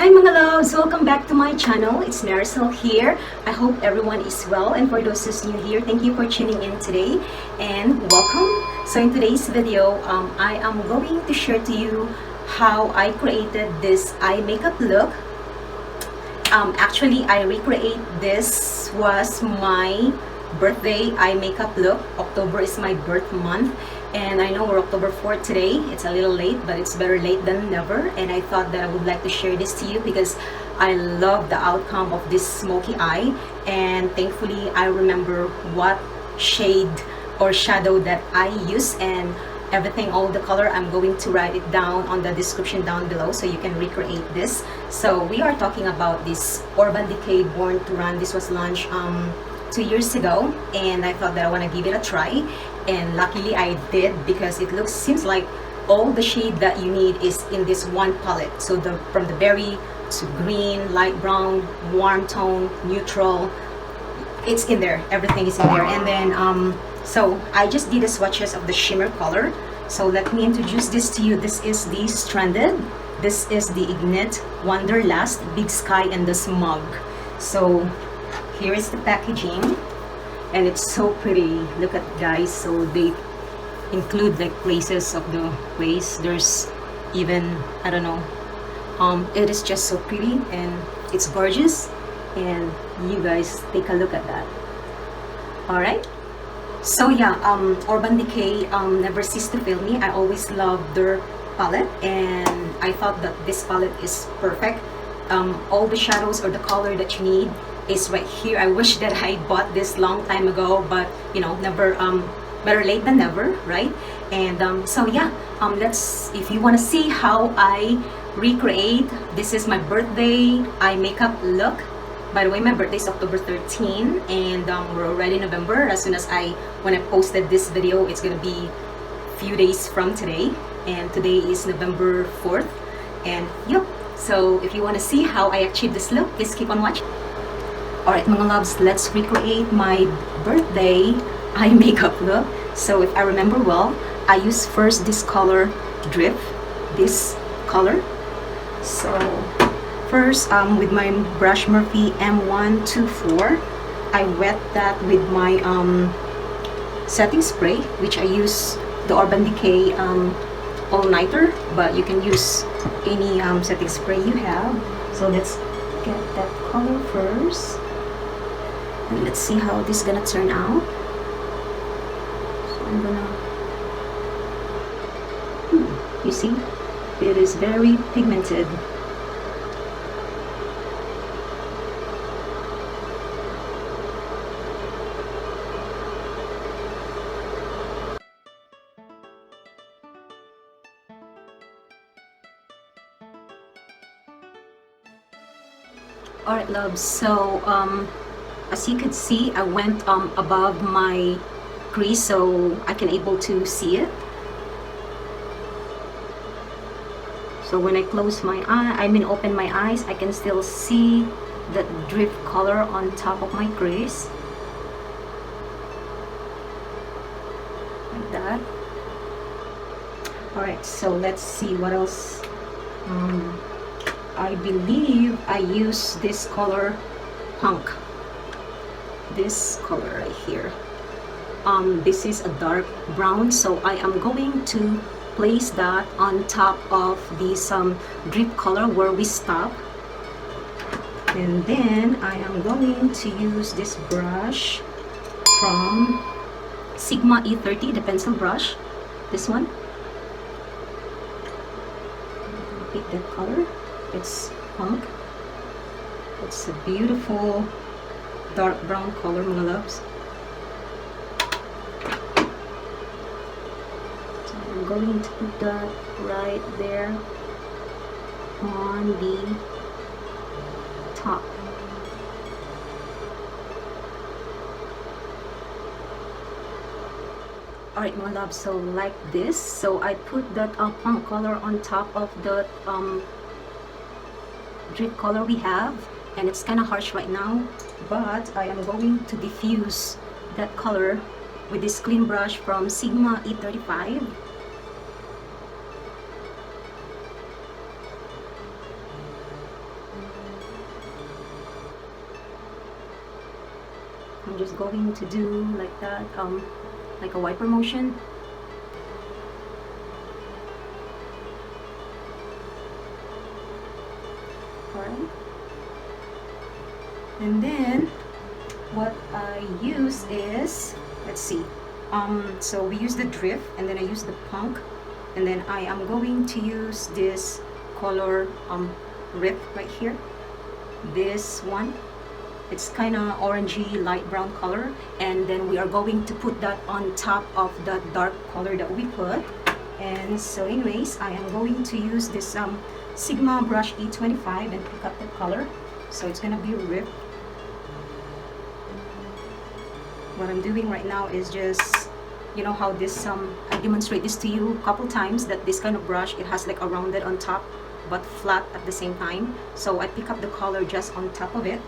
Hi mga loves! Welcome back to my channel. It's Maricel here. I hope everyone is well, and for those who's new here, thank you for tuning in today and welcome. So in today's video, I am going to share to you how I created this eye makeup look. Actually, I recreate this was my birthday eye makeup look. October is my birth month, and I know we're October 4th today. It's a little late, but it's better late than never, and I thought that I would like to share this to you because I love the outcome of this smoky eye, and thankfully I remember what shade or shadow that I use, and everything, all the color, I'm going to write it down on the description down below so you can recreate this. So we are talking about this Urban Decay Born to Run. This was launched 2 years ago, and I thought that I want to give it a try, and luckily I did because it seems like all the shade that you need is in this one palette. So from the berry to green, light brown, warm tone, neutral, it's in there. Everything is in there. And then so I just did the swatches of the shimmer color. So let me introduce this to you. This is the Stranded, this is the Ignite, Wanderlust, Big Sky, and the Smog. So here is the packaging, and it's so pretty. Look at, guys. So they include like places of the waist. There's even, I don't know, it is just so pretty and it's gorgeous, and you guys take a look at that. All right, so yeah, Urban Decay never ceased to fill me. I always loved their palette, and I thought that this palette is perfect. All the shadows or the color that you need is right here. I wish that I bought this long time ago, but you know, never, better late than never, right? And so yeah, if you want to see how I recreate, this is my birthday eye makeup look. By the way, my birthday is October 13, and we're already November. As soon as when I posted this video, it's gonna be a few days from today, and today is November 4th. And yep, so if you want to see how I achieved this look, please keep on watching. Alright mga loves, let's recreate my birthday eye makeup look. So if I remember well, I used first this color, Drift, this color. So first, with my brush Morphe M124, I wet that with my setting spray, which I use the Urban Decay all-nighter, but you can use any setting spray you have. So let's get that color first, and let's see how this is gonna turn out. So I'm gonna, you see, it is very pigmented. Alright loves, so as you can see, I went above my crease so I can able to see it. So when I close my eye, open my eyes, I can still see that drift color on top of my crease, like that. Alright, so let's see what else. I believe I use this color, Punk, this color right here. This is a dark brown, so I am going to place that on top of this drip color where we stop, and then I am going to use this brush from Sigma E30, the pencil brush, this one. Pick that color. It's Punk. It's a beautiful dark brown color, mga loves. So I'm going to put that right there on the top. Alright mga loves, so like this. So I put that Punk color on top of the drip color we have, and it's kind of harsh right now, but I am going to diffuse that color with this clean brush from Sigma E35. I'm just going to do like that, like a wiper motion. Alright. And then what I use is, let's see, so we use the Drift, and then I use the Punk, and then I am going to use this color Riff right here. This one, it's kind of orangey light brown color, and then we are going to put that on top of the dark color that we put. And so anyways, I am going to use this Sigma brush E25 and pick up the color. So it's gonna be Riff. What I'm doing right now is just, you know how this I demonstrate this to you a couple times, that this kind of brush, it has like a rounded on top but flat at the same time. So I pick up the color just on top of it,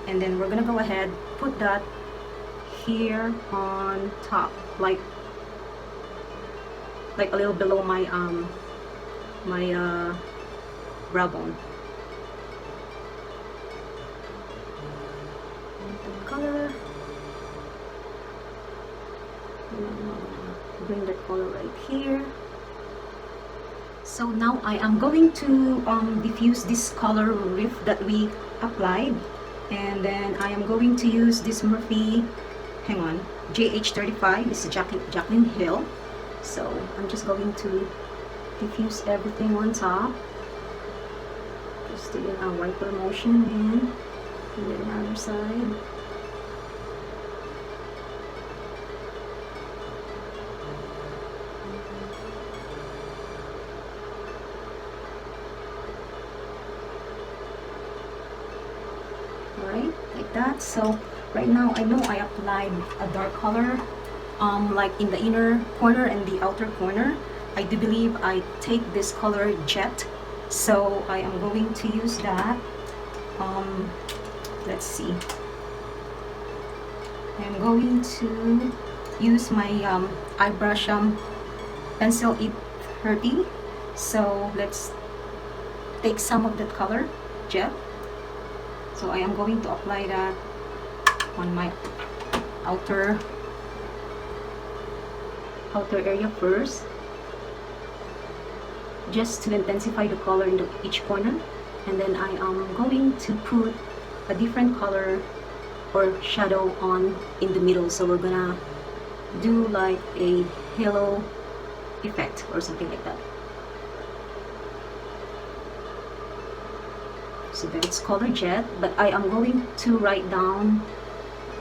and then we're gonna go ahead, put that here on top, like a little below my brow bone. The color, bring the color right here. So now I am going to diffuse this color Riff that we applied, and then I am going to use this Morphe, hang on, JH35. This is Jaclyn Hill. So I'm just going to diffuse everything on top, just doing a wiper motion in, and then the other side. Alright, like that. So right now I know I applied a dark color like in the inner corner and the outer corner. I do believe I take this color Jet, so I am going to use that. Let's see, I'm going to use my eye brush pencil E30. So let's take some of that color Jet. So I am going to apply that on my outer area first, just to intensify the color into each corner, and then I am going to put a different color or shadow on in the middle. So we're gonna do like a halo effect or something like that, so that it's color Jet. But I am going to write down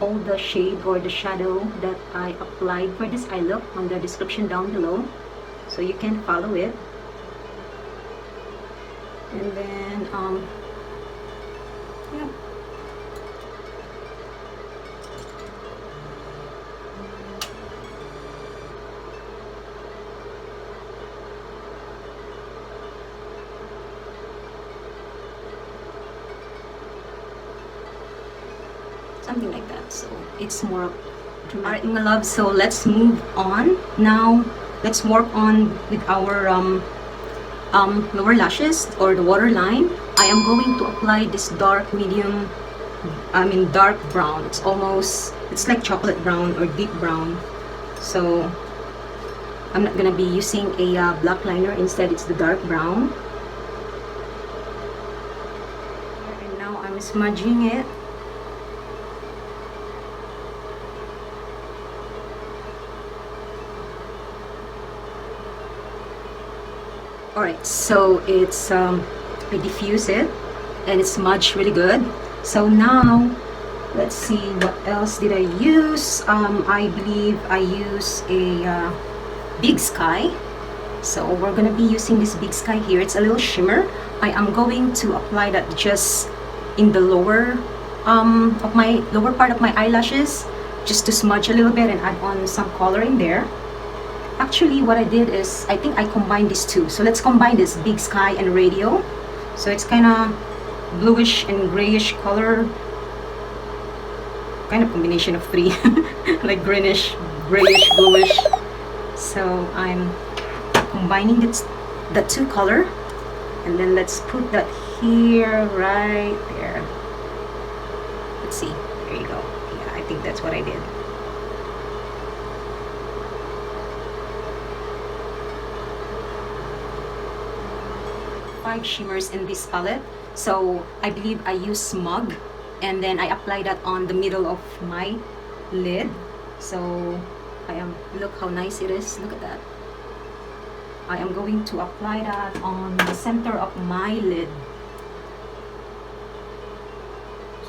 all the shade or the shadow that I applied for this eye look on the description down below, so you can follow it. And then yeah, something like that. So it's more dramatic. Alright, my love, so let's move on. Now let's work on with our lower lashes or the waterline. I am going to apply this dark medium, dark brown. It's like chocolate brown or deep brown. So I'm not gonna be using a black liner, instead it's the dark brown. And now I'm smudging it. Alright, so it's I diffuse it and it's smudged really good. So now let's see, what else did I use? I believe I use a Big Sky. So we're gonna be using this Big Sky here. It's a little shimmer. I am going to apply that just in the lower part of my eyelashes, just to smudge a little bit and add on some color in there. Actually, what I did is, I think I combined these two. So let's combine this Big Sky and Radio. So it's kind of bluish and grayish color, kind of combination of three, like greenish, grayish, bluish. So I'm combining the two color, and then let's put that here, right there. Let's see, there you go. Yeah, I think that's what I did. Five shimmers in this palette. So I believe I use Smog, and then I apply that on the middle of my lid. So look how nice it is. Look at that. I am going to apply that on the center of my lid.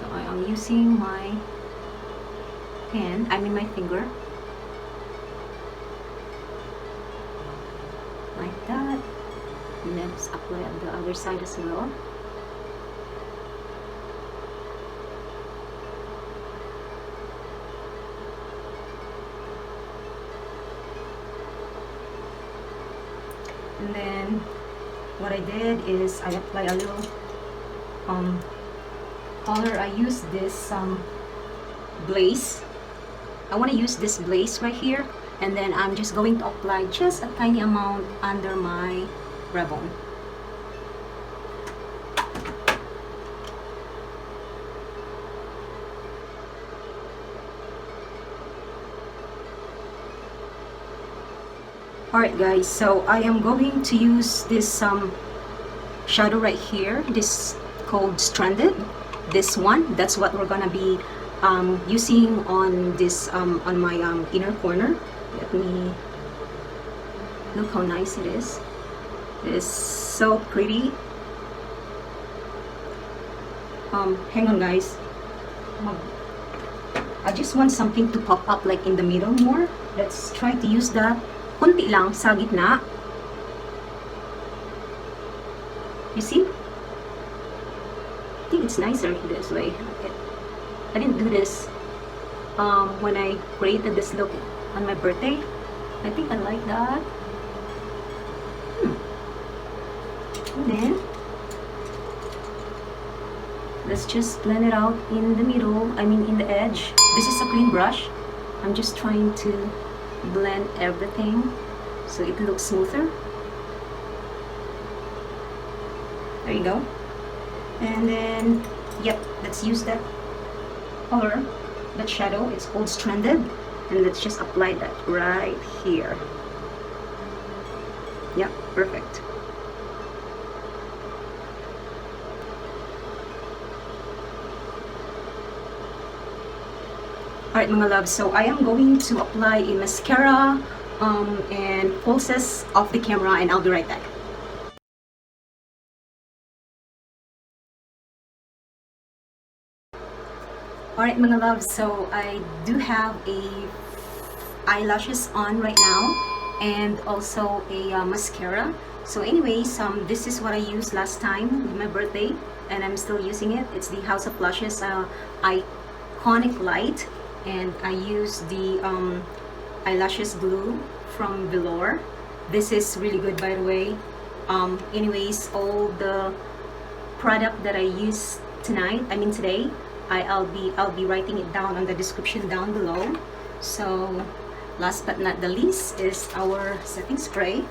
So I am using my pen, my finger. Like that. And then just apply on the other side as well. And then what I did is I apply a little color. I use this blaze. I want to use this blaze right here, and then I'm just going to apply just a tiny amount under my brow bone. Alright guys, so I am going to use this shadow right here, this called Stranded. This one, that's what we're gonna be using on this on my inner corner. Let me look how nice it is. It is so pretty. Hang on guys, I just want something to pop up like in the middle more. Let's try to use that kunti lang sa gitna. You see? I think it's nicer this way. I didn't do this when I created this look on my birthday. I think I like that. And then let's just blend it out in the middle, in the edge. This is a clean brush. I'm just trying to blend everything so it looks smoother. There you go. And then, yep, let's use that color, that shadow. It's called Stranded, and let's just apply that right here. Yep, perfect. Alright mga loves, so I am going to apply a mascara and pulses off the camera, and I'll be right back. Alright mga loves, so I do have eyelashes on right now, and also a mascara. So anyways, this is what I used last time with my birthday, and I'm still using it. It's the House of Lashes Iconic Lite, and I use the eyelashes glue from Velour. This is really good, by the way. Anyways, all the product that I use today, I'll be writing it down on the description down below. So last but not the least is our setting spray.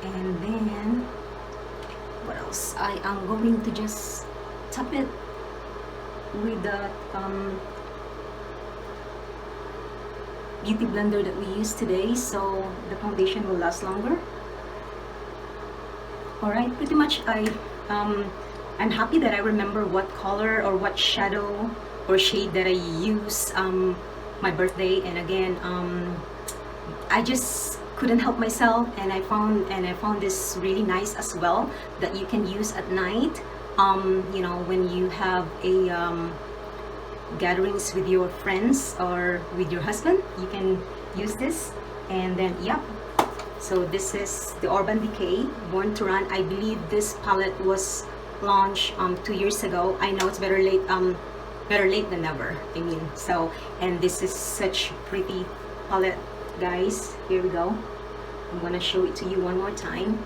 And then what else? I am going to just tap it with the beauty blender that we used today, so the foundation will last longer. Alright, pretty much I'm happy that I remember what color or what shadow or shade that I use my birthday. And again, I just couldn't help myself, and I found this really nice as well that you can use at night. You know, when you have a gatherings with your friends or with your husband, you can use this. And then yep, so this is the Urban Decay Born to Run. I believe this palette was launched 2 years ago. I know it's better late than never, I mean. So, and this is such pretty palette, guys. Here we go. I'm gonna show it to you one more time.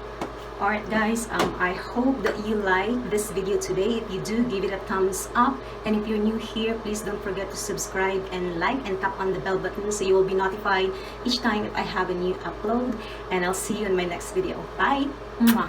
Alright guys, I hope that you like this video today. If you do, give it a thumbs up, and if you're new here, please don't forget to subscribe and like and tap on the bell button so you will be notified each time if I have a new upload. And I'll see you in my next video. Bye. Mwah.